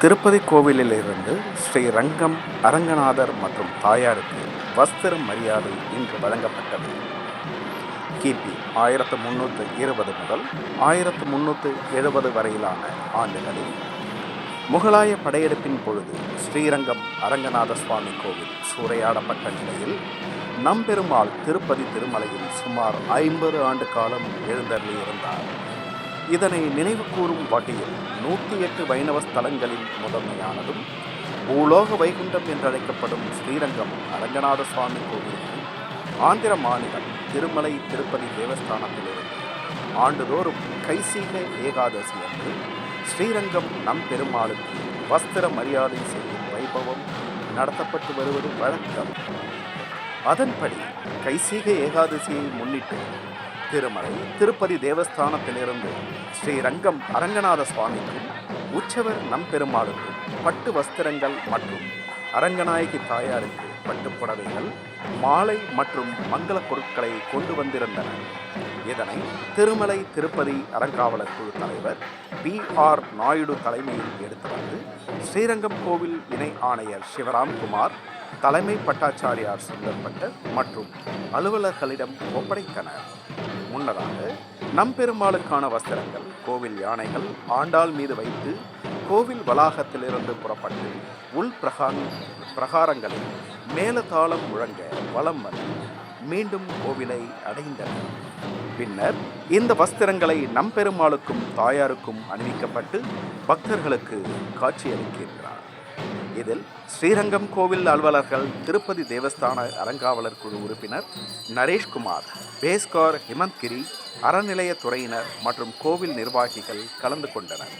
திருப்பதி கோவிலிலிருந்து ஸ்ரீரங்கம் அரங்கநாதர் மற்றும் தாயாருக்கு வஸ்திர மரியாதை இன்று வழங்கப்பட்டது. கிபி 1320 முதல் 1370 வரையிலான ஆண்டுகளில் முகலாய படையெடுப்பின் பொழுது ஸ்ரீரங்கம் அரங்கநாத சுவாமி கோவில் சூறையாடப்பட்ட நிலையில் நம்பெருமாள் திருப்பதி திருமலையில் சுமார் 50 ஆண்டு காலம் எழுந்தருளியிருந்தார். இதனை நினைவு கூறும் வகையில் 108 வைணவ ஸ்தலங்களில் முதன்மையானதும் பூலோக வைகுண்டம் என்றழைக்கப்படும் ஸ்ரீரங்கம் அரங்கநாத சுவாமி கோவிலுக்கு ஆந்திர மாநிலம் திருமலை திருப்பதி தேவஸ்தானத்திலிருந்து ஆண்டுதோறும் கைசீக ஏகாதசி அன்று ஸ்ரீரங்கம் நம்பெருமாளுக்கு வஸ்திர மரியாதை செய்யும் வைபவம் நடத்தப்பட்டு வருவது வழக்கம். அதன்படி கைசீக ஏகாதசியை முன்னிட்டு திருமலை திருப்பதி தேவஸ்தானத்திலிருந்து ஸ்ரீரங்கம் அரங்கநாத சுவாமிக்கும் உற்சவர் நம்பெருமாளுக்கும் பட்டு வஸ்திரங்கள் மற்றும் அரங்கநாயகி தாயாருக்கு பட்டுப்புடவைகள், மாலை மற்றும் மங்கள பொருட்களை கொண்டு வந்திருந்தனர். இதனை திருமலை திருப்பதி அறங்காவலர் குழு தலைவர் B.R. நாயுடு தலைமையில் எடுத்து வந்து ஸ்ரீரங்கம் கோவில் இணை ஆணையர் சிவராம்குமார், தலைமை பட்டாச்சாரியார் சுந்தர்பட்டர் மற்றும் அலுவலர்களிடம் ஒப்படைத்தனர். முன்னதாக நம்பெருமாளுக்கான வஸ்திரங்கள் கோவில் யானைகள் ஆண்டாள் மீது வைத்து கோவில் வளாகத்திலிருந்து புறப்பட்டு உள் பிரகாரங்களில் மேலதாளம் முழங்க வலம் வந்து மீண்டும் கோவிலை அடைந்தனர். பின்னர் இந்த வஸ்திரங்களை நம்பெருமாளுக்கும் தாயாருக்கும் அணிவிக்கப்பட்டு பக்தர்களுக்கு காட்சியளிக்கின்றார். இதில் ஸ்ரீரங்கம் கோவில் அலுவலர்கள், திருப்பதி தேவஸ்தான அறங்காவலர் குழு உறுப்பினர் நரேஷ்குமார், பேஸ்கார் ஹிமந்த்கிரி, அறநிலையத்துறையினர் மற்றும் கோவில் நிர்வாகிகள் கலந்து கொண்டனர்.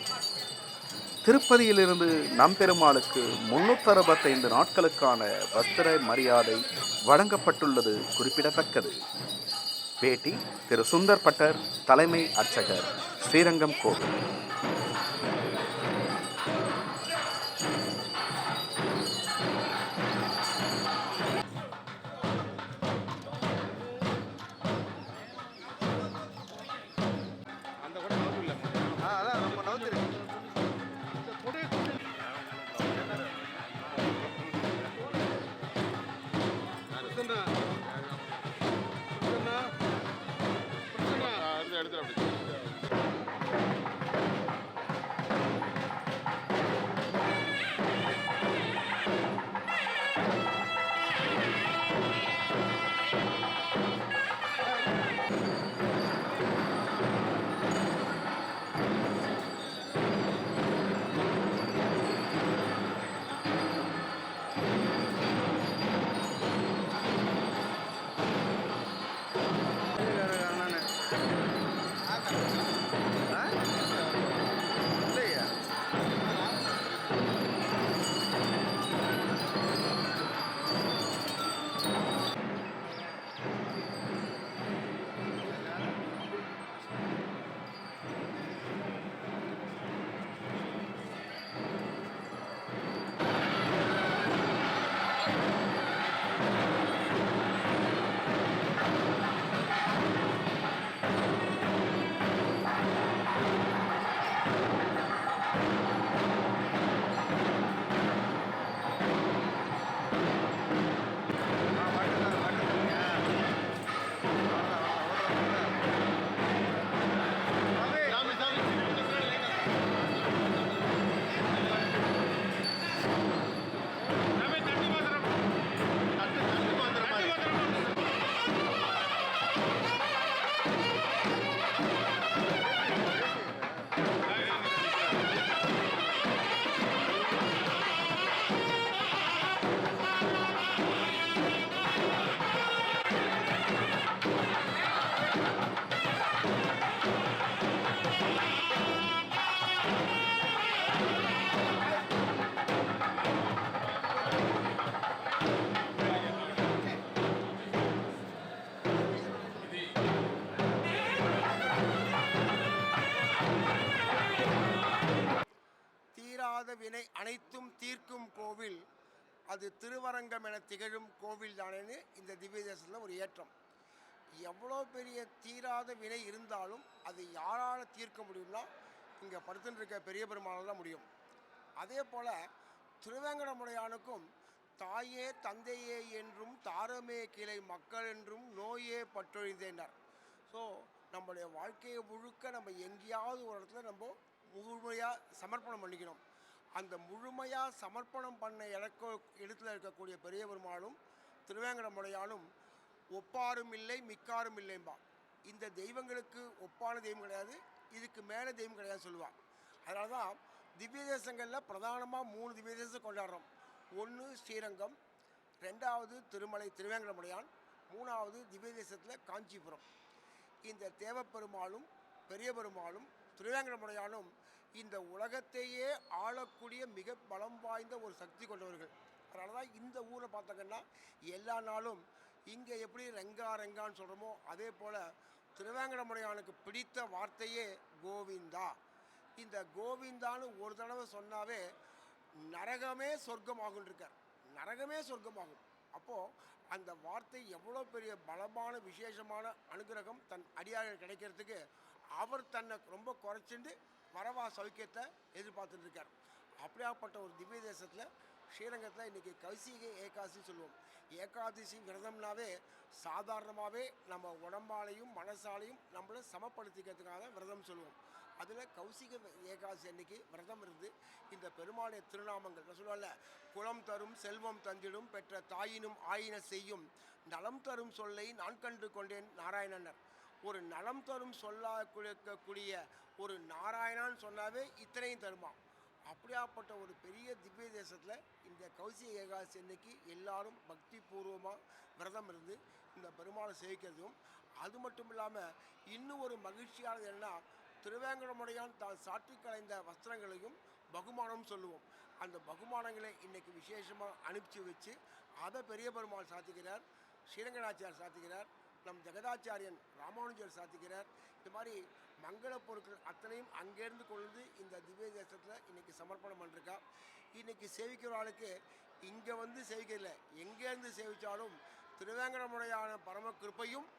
திருப்பதியிலிருந்து நம்பெருமாளுக்கு 365 நாட்களுக்கான வஸ்திர மரியாதை வழங்கப்பட்டுள்ளது குறிப்பிடத்தக்கது. பேட்டி திரு சுந்தர் பட்டர், தலைமை அர்ச்சகர், ஸ்ரீரங்கம் கோவில். வினை அனைத்தும் தீர்க்கும் கோவில் அது திருவரங்கம் என திகழும் கோவில் தானேன்னு இந்த திவ்ய தேசத்தில் ஒரு ஏற்றம். எவ்வளோ பெரிய தீராத வினை இருந்தாலும் அது யாரால் தீர்க்க முடியும்னா இங்கே படுத்துட்டு இருக்க பெரிய பெருமாளால் தான் முடியும். அதே போல் திருவேங்கடமுடையானுக்கும் தாயே தந்தையே என்றும் தாரமே கிளை மக்கள் என்றும் நோயே பற்றொழிந்தேனார். ஸோ நம்மளுடைய வாழ்க்கையை முழுக்க நம்ம எங்கேயாவது ஒரு இடத்துல நம்ம முழுமையாக சமர்ப்பணம் பண்ணிக்கணும். அந்த முழுமையாக சமர்ப்பணம் பண்ண இடத்துல இருக்கக்கூடிய பெரிய பெருமாளும் திருவேங்கடமுடையானும் ஒப்பாரும் இல்லை மிக்காரும் இல்லைம்பா. இந்த தெய்வங்களுக்கு ஒப்பான தெய்வம் கிடையாது, இதுக்கு மேலே தெய்வம் கிடையாது சொல்லுவாள். அதனால தான் திவ்ய தேசங்களில் பிரதானமாக 3 திவ்ய தேசம் கொண்டாடுறோம். ஒன்று ஸ்ரீரங்கம், 2வது திருமலை திருவேங்கடமுடையான், 3வது திவ்ய தேசத்தில் காஞ்சிபுரம். இந்த தேவப்பெருமாளும் பெரிய பெருமாளும் திருவேங்கடமுடையானும் இந்த உலகத்தையே ஆளக்கூடிய மிக பலம் வாய்ந்த ஒரு சக்தி கொண்டவர்கள். அதனால தான் இந்த ஊரை பார்த்தாங்கன்னா எல்லா நாளும் இங்கே எப்படி ரெங்கா ரெங்கான்னு சொல்கிறோமோ அதே போல் திருவேங்கடமுடையானுக்கு பிடித்த வார்த்தையே கோவிந்தா. இந்த கோவிந்தான்னு ஒரு தடவை சொன்னாவே நரகமே சொர்க்கமாகும் இருக்கார். நரகமே சொர்க்கமாகும். அப்போது அந்த வார்த்தை எவ்வளோ பெரிய பலமான விசேஷமான அனுகிரகம் தன் அடியார்கள் கிடைக்கிறதுக்கு அவர் தன்னை ரொம்ப குறைச்சிட்டு வரவா சௌக்கியத்தை எதிர்பார்த்துட்டு இருக்கார். அப்படியாப்பட்ட ஒரு திவ்ய தேசத்தில் ஸ்ரீரங்கத்தில் இன்றைக்கி கௌசிகை ஏகாதசி சொல்லுவோம். ஏகாதசி விரதம்னாவே சாதாரணமாகவே நம்ம உடம்பாலையும் மனசாலையும் நம்மளை சமப்படுத்திக்கிறதுக்காக விரதம் சொல்லுவோம். அதில் கௌசிக ஏகாதசி அன்னைக்கு விரதம் இருந்து இந்த பெருமாளுடைய திருநாமங்கள் நான் சொல்லுவாங்கல்ல, குலம் தரும் செல்வம் தந்திடும் பெற்ற தாயினும் ஆயின செய்யும் நலம் தரும் சொல்லை நான் கண்டு கொண்டேன் நாராயணனர். ஒரு நலம் தரும் சொல்லா கொடுக்கக்கூடிய ஒரு நாராயணான்னு சொன்னாவே இத்தனையும் தருமா. அப்படியாப்பட்ட ஒரு பெரிய திவ்ய தேசத்தில் இந்த கௌசிக ஏகாதசி அன்னைக்கு எல்லாரும் பக்தி பூர்வமாக விரதம் இருந்து இந்த பெருமாளை சேவிக்கிறதும், அது மட்டும் இல்லாமல் இன்னும் ஒரு மகிழ்ச்சியானது என்னன்னா, திருவேங்கடமுடையான் தான் சாற்றி கலைந்த வஸ்திரங்களையும் பகுமானம் சொல்லுவோம். அந்த பகுமானங்களை இன்றைக்கி விசேஷமாக அனுப்பிச்சி வச்சு அதை பெரிய பெருமாள் சாத்திக்கிறார், ஸ்ரீரங்கநாச்சியார் சாத்திக்கிறார், நம் ஜெகதாச்சாரியன் ராமானுஜர் சாத்திக்கிறார். இந்த மாதிரி மங்கள பொருட்கள் அத்தனையும் அங்கேருந்து கொண்டு இந்த திவ்ய தேசத்தில் இன்றைக்கி சமர்ப்பணம் பண்ணிருக்கா. இன்றைக்கி சேவிக்கிறவர்களுக்கு இங்கே வந்து சேவிக்கல, எங்கேருந்து சேவித்தாலும் திருவேங்கடமுடையான பரம கிருப்பையும்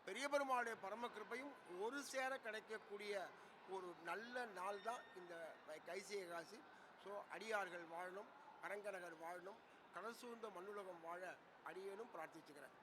பெரிய பெருமாளுடைய பரம கிருப்பையும் ஒரு சேர கிடைக்கக்கூடிய ஒரு நல்ல நாள் தான் இந்த கைசிக ஏகாதசி. ஸோ அடியார்கள் வாழணும், அரங்கநகர் வாழணும், கடல் சூழ்ந்த மண்ணுலகம் வாழ அடியேனும் பிரார்த்திச்சுக்கிறேன்.